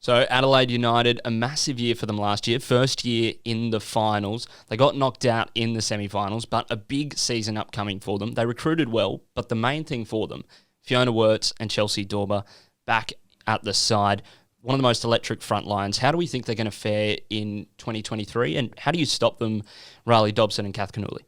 So Adelaide United, a massive year for them last year. First year in the finals. They got knocked out in the semi-finals, but a big season upcoming for them. They recruited well, but the main thing for them, Fiona Wirtz and Chelsea Dorber back at the side. One of the most electric front lines. How do we think they're going to fare in 2023? And how do you stop them, RHALI, DOBSON and CATH, CANNULI?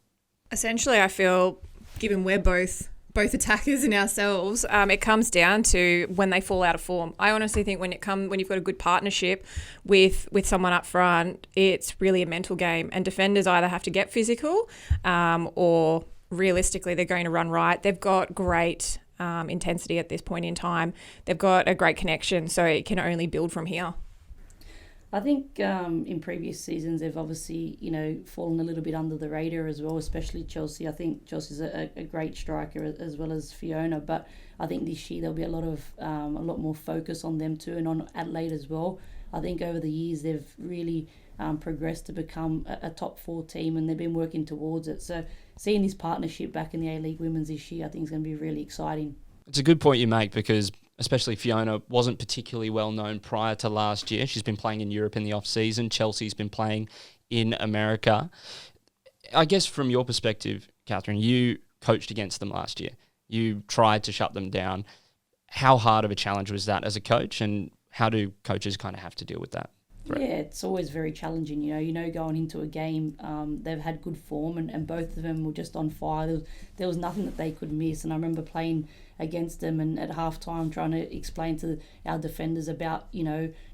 Essentially, I feel, given we're both attackers in ourselves, it comes down to when they fall out of form. I honestly think when you've got a good partnership with someone up front, it's really a mental game. And defenders either have to get physical or realistically they're going to run right. They've got great intensity at this point in time. They've got a great connection, so it can only build from here. I think in previous seasons they've obviously, fallen a little bit under the radar as well, especially Chelsea. I think Chelsea's a great striker as well as Fiona, but I think this year there'll be a lot more focus on them too, and on Adelaide as well. I think over the years they've really progressed to become a top 4 team, and they've been working towards it. So seeing this partnership back in the A-League Women's this year, I think is going to be really exciting. It's a good point you make, because especially Fiona wasn't particularly well known prior to last year. She's been playing in Europe in the off-season. Chelsea's been playing in America. I guess from your perspective, Catherine, you coached against them last year. You tried to shut them down. How hard of a challenge was that as a coach, and how do coaches kind of have to deal with that threat? Yeah, it's always very challenging. Going into a game, they've had good form, and both of them were just on fire. There was nothing that they could miss. And I remember playing against them, and at halftime trying to explain to our defenders about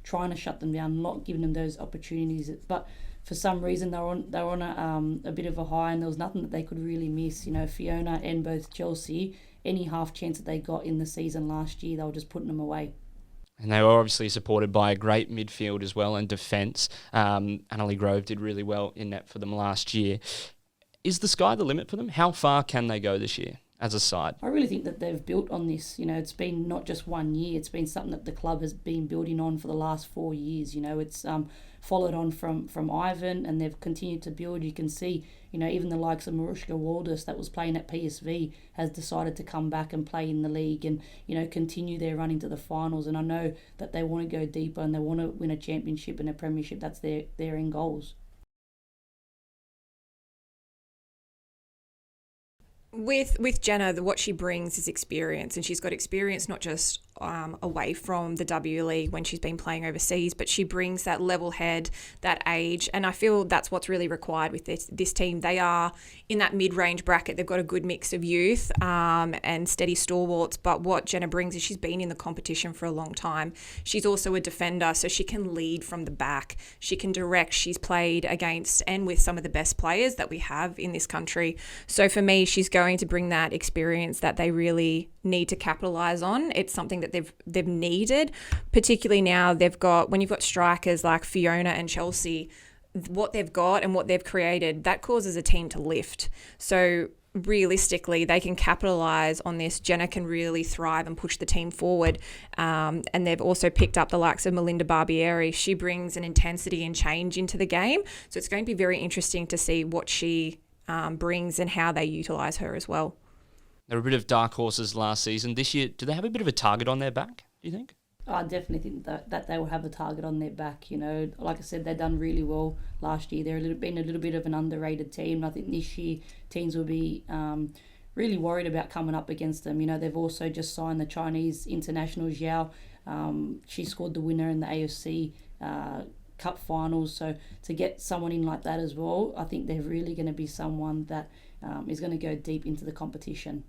trying to shut them down, not giving them those opportunities. But for some reason they were on a bit of a high, and there was nothing that they could really miss. Fiona and both Chelsea, any half chance that they got in the season last year, they were just putting them away. And they were obviously supported by a great midfield as well, and defence. Annalie Grove did really well in net for them last year. Is the sky the limit for them? How far can they go this year as a side? I really think that they've built on this. It's been not just 1 year. It's been something that the club has been building on for the last 4 years. It's followed on from Ivan, and they've continued to build. You can see, even the likes of Marushka Waldus that was playing at PSV has decided to come back and play in the league and, continue their run into the finals. And I know that they want to go deeper and they want to win a championship and a premiership. That's their end goals. With Jenna, what she brings is experience, and she's got experience not just away from the W League when she's been playing overseas, but she brings that level head, that age, and I feel that's what's really required with this team. They are in that mid-range bracket. They've got a good mix of youth and steady stalwarts, but what Jenna brings is she's been in the competition for a long time. She's also a defender, so she can lead from the back. She can direct. She's played against and with some of the best players that we have in this country. So for me, she's going to bring that experience that they really need to capitalise on. It's something that they've needed, particularly now when you've got strikers like Fiona and Chelsea, what they've got and what they've created, that causes a team to lift. So realistically, they can capitalise on this. Jenna can really thrive and push the team forward. And they've also picked up the likes of Melinda Barbieri. She brings an intensity and change into the game. So it's going to be very interesting to see what she brings and how they utilise her as well. They were a bit of dark horses last season. This year, do they have a bit of a target on their back, do you think? I definitely think that they will have a target on their back. Like I said, they've done really well last year. They're been a little bit of an underrated team. I think this year teams will be really worried about coming up against them. They've also just signed the Chinese international Zhao. She scored the winner in the AFC Cup finals. So to get someone in like that as well, I think they're really going to be someone that is going to go deep into the competition.